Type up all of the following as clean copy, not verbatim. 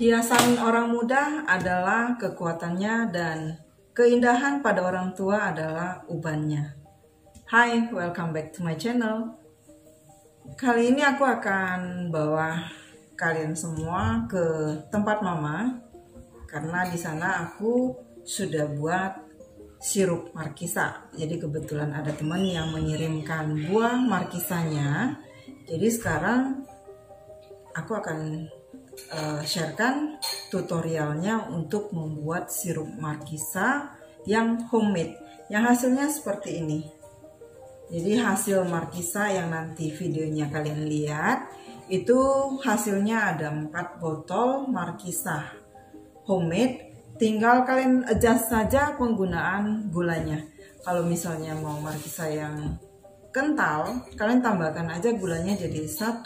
Hiasan orang muda adalah kekuatannya dan keindahan pada orang tua adalah ubannya. Hai, welcome back to my channel. Kali ini aku akan bawa kalian semua ke tempat mama karena di sana aku sudah buat sirup markisa. Jadi kebetulan ada teman yang mengirimkan buah markisanya. Jadi sekarang aku akan sharekan tutorialnya untuk membuat sirup markisa yang homemade, yang hasilnya seperti ini. Jadi hasil markisa yang nanti videonya kalian lihat itu hasilnya ada 4 botol markisa homemade. Tinggal kalian adjust saja penggunaan gulanya. Kalau misalnya mau markisa yang kental, kalian tambahkan aja gulanya jadi 1,5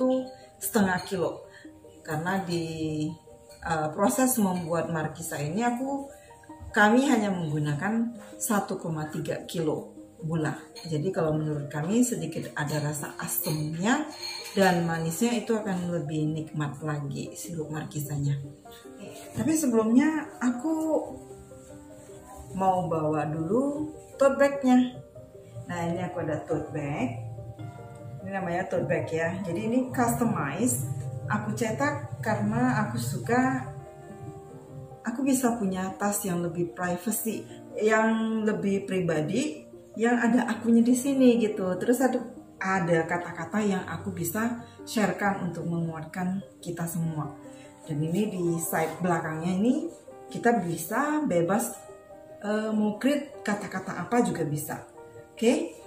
kilo. Karena di proses membuat markisa ini kami hanya menggunakan 1,3 kilo gula. Jadi kalau menurut kami sedikit ada rasa asamnya dan manisnya, itu akan lebih nikmat lagi sirup markisanya. Tapi sebelumnya aku mau bawa dulu tote bagnya. Nah, ini aku ada tote bag. Ini namanya tote bag ya. Jadi ini customize. Aku cetak karena aku suka, aku bisa punya tas yang lebih privacy, yang lebih pribadi, yang ada akunya di sini gitu. Terus ada kata-kata yang aku bisa sharekan untuk menguatkan kita semua. Dan ini di side belakangnya ini kita bisa bebas mau create kata-kata apa juga bisa. Oke?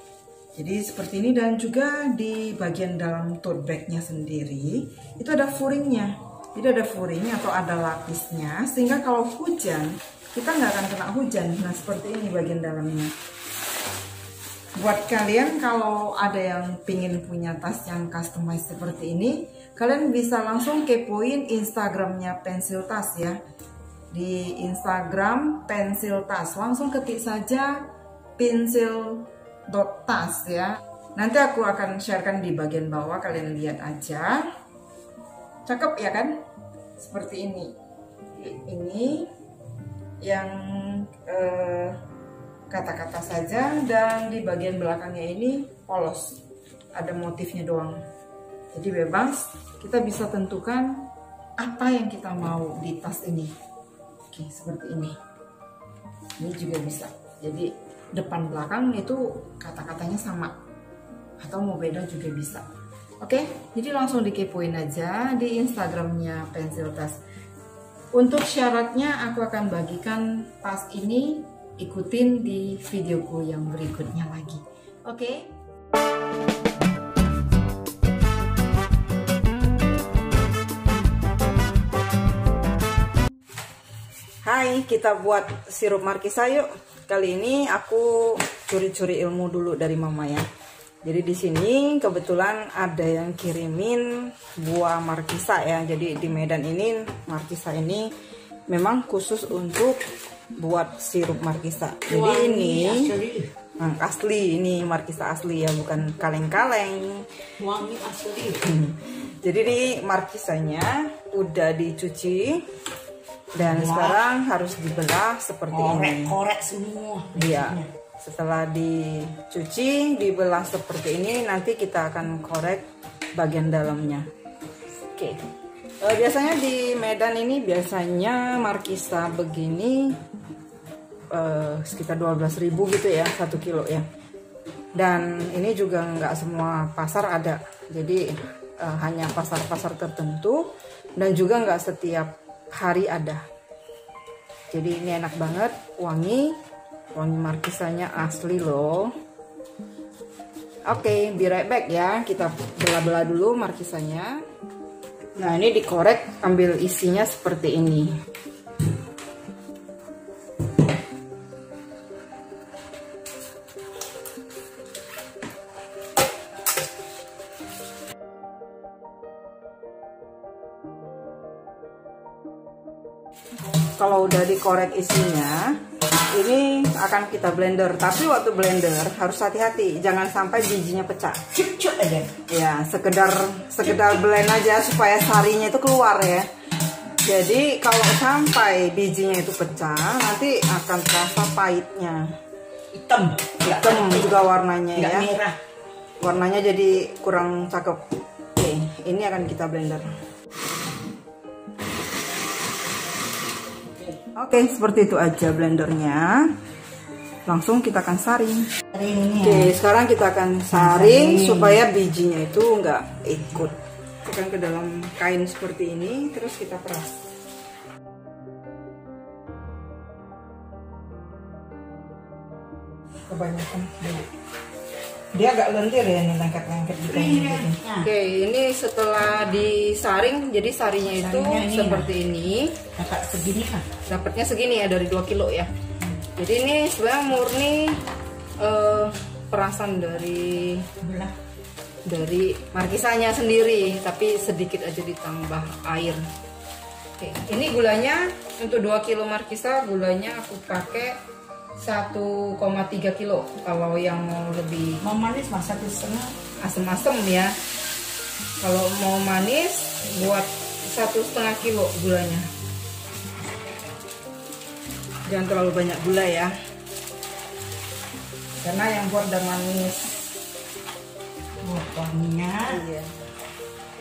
Jadi seperti ini, dan juga di bagian dalam tote bagnya sendiri itu ada furingnya. Jadi ada furing atau ada lapisnya, sehingga kalau hujan kita nggak akan kena hujan. Nah seperti ini bagian dalamnya. Buat kalian kalau ada yang pingin punya tas yang customize seperti ini, kalian bisa langsung kepoin Instagramnya Pensil Tas ya. Di Instagram Pensil Tas langsung ketik saja pensil.tas ya. Nanti aku akan sharekan di bagian bawah, kalian lihat aja. Cakep ya kan? Seperti ini. Ini yang kata-kata saja, dan di bagian belakangnya ini polos. Ada motifnya doang. Jadi bebas, kita bisa tentukan apa yang kita mau di tas ini. Oke, seperti ini. Ini juga bisa. Jadi depan belakang itu kata-katanya sama, atau mau beda juga bisa. Oke, jadi langsung dikepoin aja di Instagramnya Pensil Tas. Untuk syaratnya aku akan bagikan tas ini, ikutin di videoku yang berikutnya lagi. Oke. Hai, kita buat sirup markisa yuk. Kali ini aku curi-curi ilmu dulu dari mama ya. Jadi di sini kebetulan ada yang kirimin buah markisa ya. Jadi di Medan ini markisa ini memang khusus untuk buat sirup markisa. Jadi ini asli, ini markisa asli ya, bukan kaleng-kaleng. Wangi asli. Jadi ini markisanya udah dicuci. Dan sekarang harus dibelah seperti ini. Korek semua. Iya. Setelah dicuci, dibelah seperti ini, nanti kita akan korek bagian dalamnya. Oke. Biasanya di Medan ini biasanya markisa begini sekitar 12.000 gitu ya, 1 kilo ya. Dan ini juga nggak semua pasar ada. Jadi hanya pasar-pasar tertentu, dan juga nggak setiap hari ada. Jadi ini enak banget, wangi markisanya asli loh. Oke, be right back ya. Kita belah-belah dulu markisanya. Nah, ini dikorek, ambil isinya seperti ini. Kalau udah dikorek isinya, ini akan kita blender. Tapi waktu blender harus hati-hati, jangan sampai bijinya pecah. Cuk aja. Ya, sekedar blend aja supaya sarinya itu keluar ya. Jadi kalau sampai bijinya itu pecah, nanti akan terasa pahitnya. Hitam. Hitam juga warnanya Nggak ya. merah. Warnanya jadi kurang cakep. Oke, ini akan kita blender. Oke, seperti itu aja blendernya. Langsung kita akan saring. Oke, sekarang kita akan saring supaya bijinya itu nggak ikut. Masukkan ke dalam kain seperti ini, terus kita peras. Kebanyakan dia agak lentir ya, ini lengket-lengket gitu. Oke, ini setelah disaring, jadi sarinya itu seperti ini. Dapat segini kan? Dapatnya segini ya, dari 2 kilo ya. Jadi ini sebenarnya murni perasan dari markisanya sendiri, tapi sedikit aja ditambah air. Oke, ini gulanya untuk 2 kilo markisa, gulanya aku pakai 1,3 kilo. Kalau yang mau lebih manis mah 1,5. asem-asem ya. Kalau mau manis buat 1,5 kilo gulanya. Jangan terlalu banyak gula ya, karena yang buat udah manis. Wanginya Iya,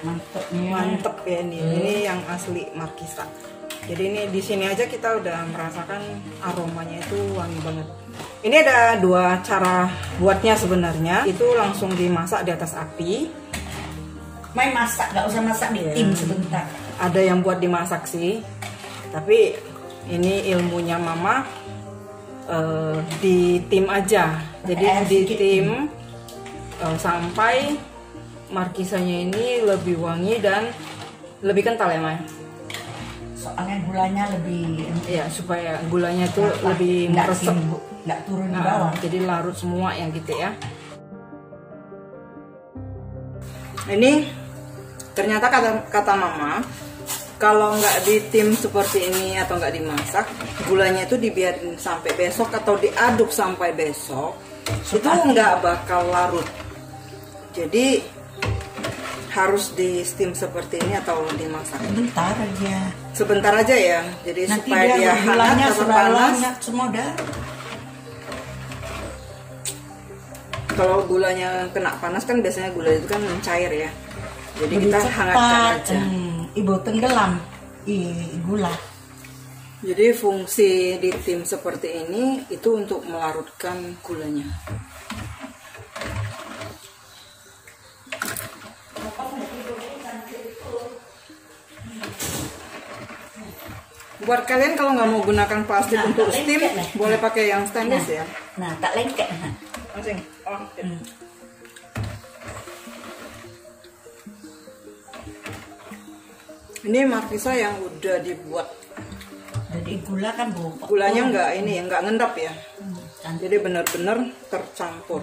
mantepnya. mantep ya ini. Ini yang asli markisa. Jadi ini di sini aja kita udah merasakan aromanya itu wangi banget. Ini ada 2 cara buatnya sebenarnya. Itu langsung dimasak di atas api. Main masak, nggak usah masak di tim sebentar. Ada yang buat dimasak sih, tapi ini ilmunya mama di tim aja. Jadi di tim sampai markisanya ini lebih wangi dan lebih kental ya Maya. Soalnya gulanya lebih, Ya, supaya gulanya tuh lebih meresap, nggak turun di bawah. jadi larut semua ya gitu ya. Ini ternyata kata mama, kalau nggak di tim seperti ini atau nggak dimasak, gulanya itu dibiarin sampai besok atau diaduk sampai besok, itu nggak bakal larut. Jadi harus di steam seperti ini atau dimasak. Sebentar aja ya. Jadi nanti supaya dia hangat atau panas. Semua dah. Kalau gulanya kena panas kan biasanya gula itu kan mencair ya. Jadi kita hangatkan aja. Ibu tenggelam gula. Jadi fungsi di tim seperti ini itu untuk melarutkan gulanya. Buat kalian kalau nggak mau gunakan plastik untuk steam, boleh pakai yang stainless ya. Nah, tak lengket. Langsung. Oh, okay. Ini markisa yang udah dibuat. Jadi gula kan Gulanya nggak ngendap ya. Jadi benar-benar tercampur.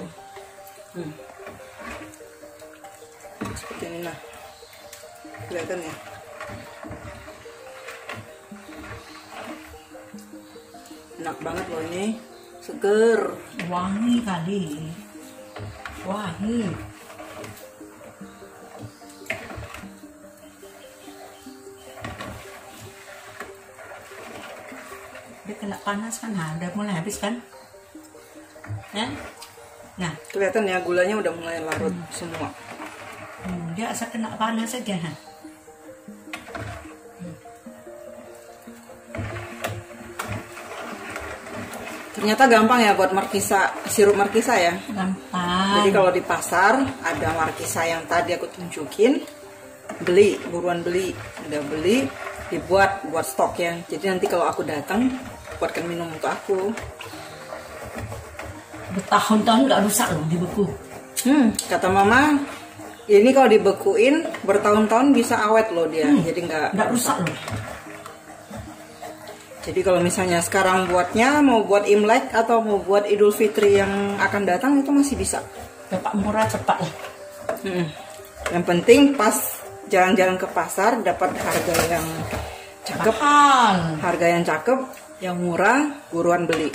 Seperti ini nah. Kelihatan ya. Enak banget loh ini, seger, wangi kali, wangi. Dia kena panas kan, udah mulai habis kan? Ya? Nah, kelihatan ya gulanya udah mulai larut semua. Dia asal kena panas saja. Ternyata gampang ya buat markisa, sirup markisa ya. Gampang. Jadi kalau di pasar ada markisa yang tadi aku tunjukin, buruan beli, udah beli, dibuat buat stok ya. Jadi nanti kalau aku datang, buatkan minum untuk aku. Bertahun-tahun nggak rusak loh dibeku. Kata mama, ini kalau dibekuin bertahun-tahun bisa awet loh dia. Jadi nggak rusak loh. Jadi kalau misalnya sekarang buatnya mau buat Imlek atau mau buat Idul Fitri yang akan datang itu masih bisa. Cepat murah cepat lah. Yang penting pas jalan-jalan ke pasar dapat harga yang cakep, harga yang cakep, yang murah, buruan beli.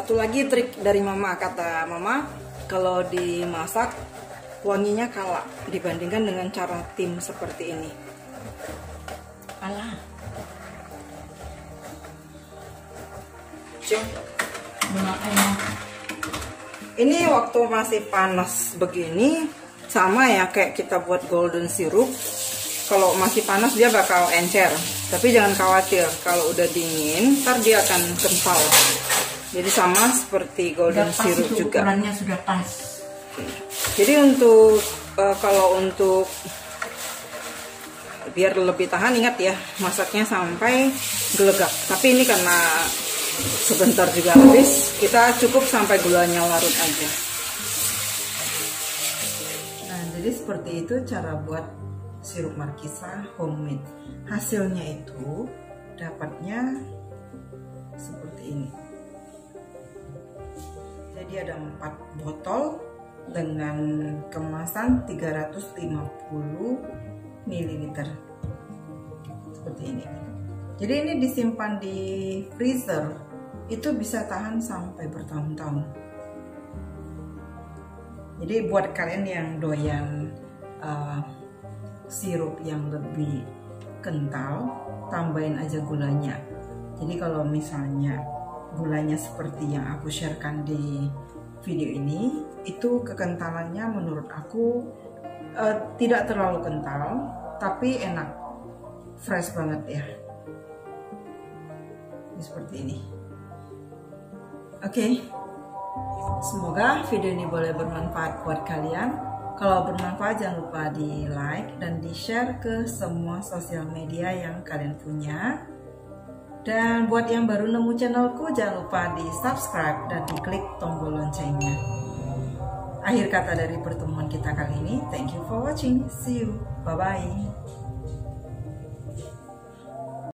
Satu lagi trik dari mama, kata mama, kalau dimasak wanginya kalah dibandingkan dengan cara tim seperti ini. Kalah. Ini waktu masih panas begini sama ya kayak kita buat golden syrup. Kalau masih panas dia bakal encer, tapi jangan khawatir, kalau udah dingin ntar dia akan kental. Jadi sama seperti golden syrup juga. Ukurannya sudah pas. Jadi untuk kalau untuk biar lebih tahan, ingat ya, masaknya sampai gelegak. Tapi ini karena sebentar juga habis, kita cukup sampai gulanya larut aja. Nah, jadi seperti itu cara buat sirup markisa homemade. Hasilnya itu dapatnya seperti ini. Jadi ada 4 botol dengan kemasan 350 ml. Seperti ini. Jadi ini disimpan di freezer, itu bisa tahan sampai bertahun-tahun. Jadi buat kalian yang doyan sirup yang lebih kental, tambahin aja gulanya. Jadi kalau misalnya gulanya seperti yang aku sharekan di video ini, itu kekentalannya menurut aku tidak terlalu kental, tapi enak, fresh banget ya. Ini seperti ini. Oke, semoga video ini boleh bermanfaat buat kalian. Kalau bermanfaat jangan lupa di like dan di share ke semua sosial media yang kalian punya. Dan buat yang baru nemu channelku, jangan lupa di subscribe dan diklik tombol loncengnya. Akhir kata dari pertemuan kita kali ini, thank you for watching, see you, bye bye.